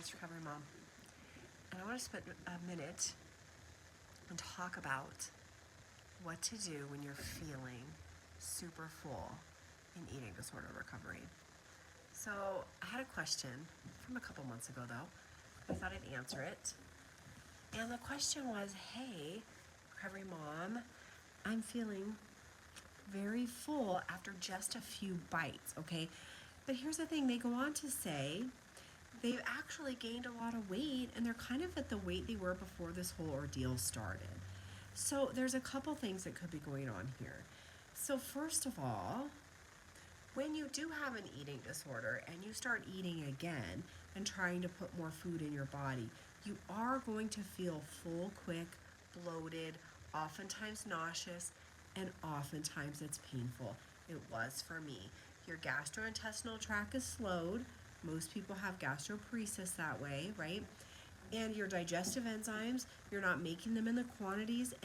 Fast Recovery Mom, and I want to spend a minute and talk about what to do when you're feeling super full in eating disorder recovery. So I had a question from a couple months ago though. I thought I'd answer it. And the question was, hey, Recovery Mom, I'm feeling very full after just a few bites, okay? But here's the thing, they go on to say they've actually gained a lot of weight and they're kind of at the weight they were before this whole ordeal started. So there's a couple things that could be going on here. So first of all, when you do have an eating disorder and you start eating again and trying to put more food in your body, you are going to feel full quick, bloated, oftentimes nauseous, and oftentimes it's painful. It was for me. Your gastrointestinal tract is slowed. Most people have gastroparesis that way, right? And your digestive enzymes, you're not making them in the quantities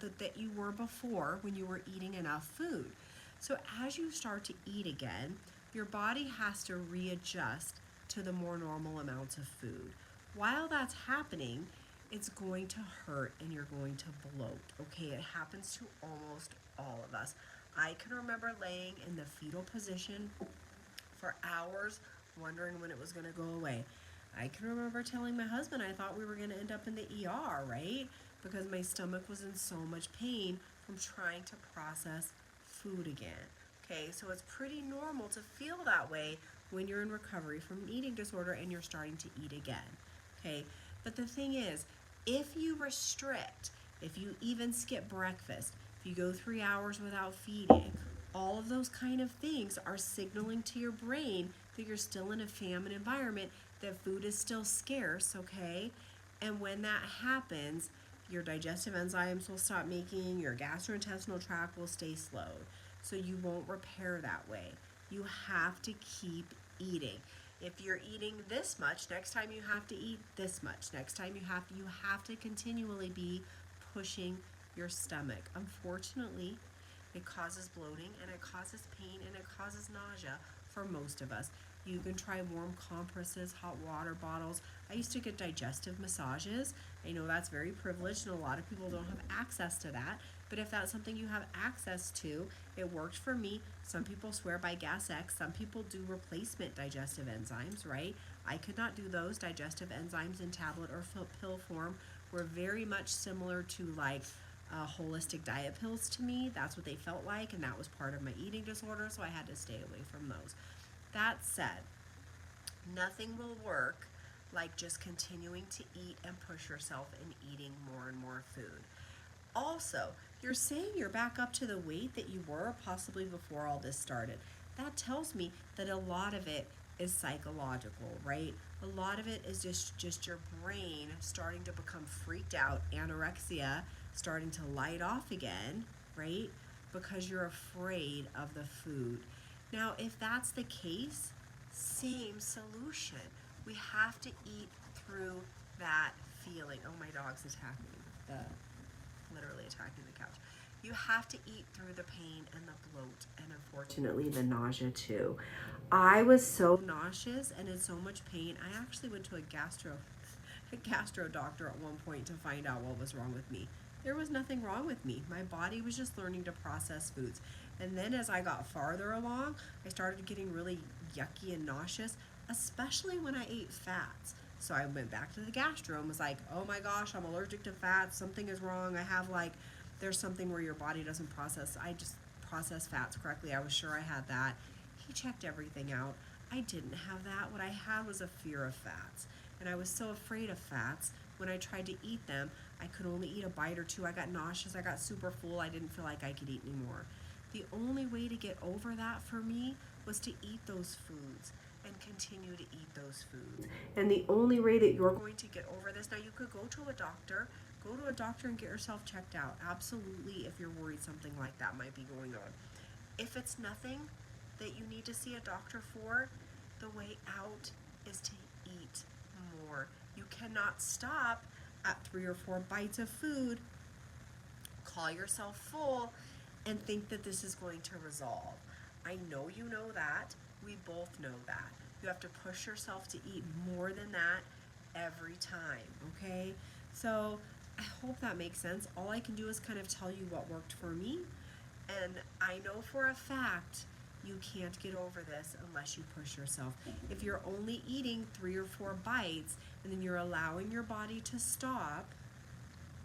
that you were before when you were eating enough food. So as you start to eat again, your body has to readjust to the more normal amounts of food. While that's happening, it's going to hurt and you're going to bloat, okay? It happens to almost all of us. I can remember laying in the fetal position for hours, wondering when it was gonna go away. I can remember telling my husband I thought we were gonna end up in the ER, right? Because my stomach was in so much pain from trying to process food again. Okay, so it's pretty normal to feel that way when you're in recovery from an eating disorder and you're starting to eat again. Okay, but the thing is, if you restrict, if you even skip breakfast, if you go 3 hours without feeding, all of those kind of things are signaling to your brain that you're still in a famine environment, that food is still scarce, okay? And when that happens, your digestive enzymes will stop making, your gastrointestinal tract will stay slowed. So you won't repair that way. You have to keep eating. If you're eating this much, next time you have to eat this much. Next time you have to continually be pushing your stomach. Unfortunately, it causes bloating and it causes pain and it causes nausea for most of us. You can try warm compresses, hot water bottles. I used to get digestive massages. I know that's very privileged and a lot of people don't have access to that. But if that's something you have access to, it worked for me. Some people swear by Gas X. Some people do replacement digestive enzymes, right? I could not do those. Digestive enzymes in tablet or pill form were very much similar to like holistic diet pills to me. That's what they felt like, and that was part of my eating disorder, so I had to stay away from those. That said, nothing will work like just continuing to eat and push yourself and eating more and more food. Also, you're saying you're back up to the weight that you were possibly before all this started. That tells me that a lot of it is psychological, right? A lot of it is just your brain starting to become freaked out, anorexia starting to light off again, right? Because you're afraid of the food. Now, if that's the case, same solution. We have to eat through that feeling. Oh, my dog's literally attacking the couch. You have to eat through the pain and the bloat and unfortunately the nausea too. I was so nauseous and in so much pain. I actually went to a gastro doctor at one point to find out what was wrong with me. There was nothing wrong with me. My body was just learning to process foods. And then as I got farther along, I started getting really yucky and nauseous, especially when I ate fats. So I went back to the gastro and was like, oh my gosh, I'm allergic to fats. Something is wrong. There's something where your body doesn't process fats correctly. I was sure I had that. He checked everything out. I didn't have that. What I had was a fear of fats. And I was so afraid of fats. When I tried to eat them, I could only eat a bite or two. I got nauseous. I got super full. I didn't feel like I could eat anymore. The only way to get over that for me was to eat those foods and continue to eat those foods. And the only way that you're going to get over this, now you could go to a doctor and get yourself checked out. Absolutely, if you're worried something like that might be going on. If it's nothing that you need to see a doctor for, the way out is to eat more. You cannot stop at 3 or 4 bites of food, call yourself full, and think that this is going to resolve. I know you know that. We both know that. You have to push yourself to eat more than that every time, okay? So I hope that makes sense. All I can do is kind of tell you what worked for me. And I know for a fact you can't get over this unless you push yourself. If you're only eating 3 or 4 bites and then you're allowing your body to stop,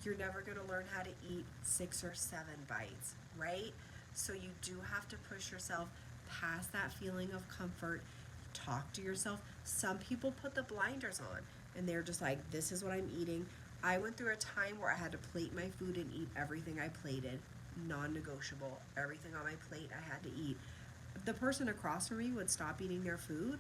you're never going to learn how to eat 6 or 7 bites, right? So you do have to push yourself past that feeling of comfort. Talk to yourself. Some people put the blinders on and they're just like, this is what I'm eating. I went through a time where I had to plate my food and eat everything I plated, non-negotiable. Everything on my plate I had to eat. The person across from me would stop eating their food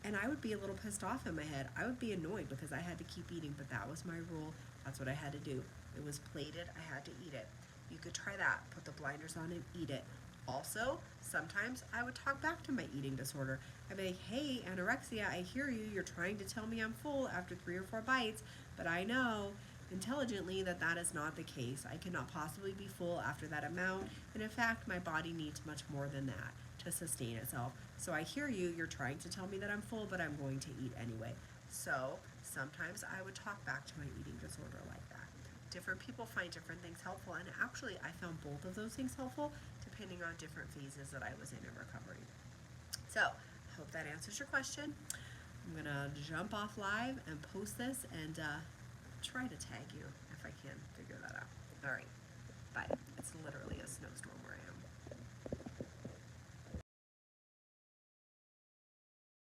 and I would be a little pissed off in my head. I would be annoyed because I had to keep eating, but that was my rule. That's what I had to do. It was plated, I had to eat it. You could try that. Put the blinders on and eat it. Also, sometimes I would talk back to my eating disorder. I'd be like, hey, anorexia, I hear you. You're trying to tell me I'm full after 3 or 4 bites, but I know intelligently that that is not the case. I cannot possibly be full after that amount, and in fact, my body needs much more than that to sustain itself. So I hear you. You're trying to tell me that I'm full, but I'm going to eat anyway. So sometimes I would talk back to my eating disorder like that. Different people find different things helpful, and actually I found both of those things helpful depending on different phases that I was in recovery. So I hope that answers your question. I'm gonna jump off live and post this and try to tag you if I can figure that out. All right, bye. It's literally a snowstorm where I am.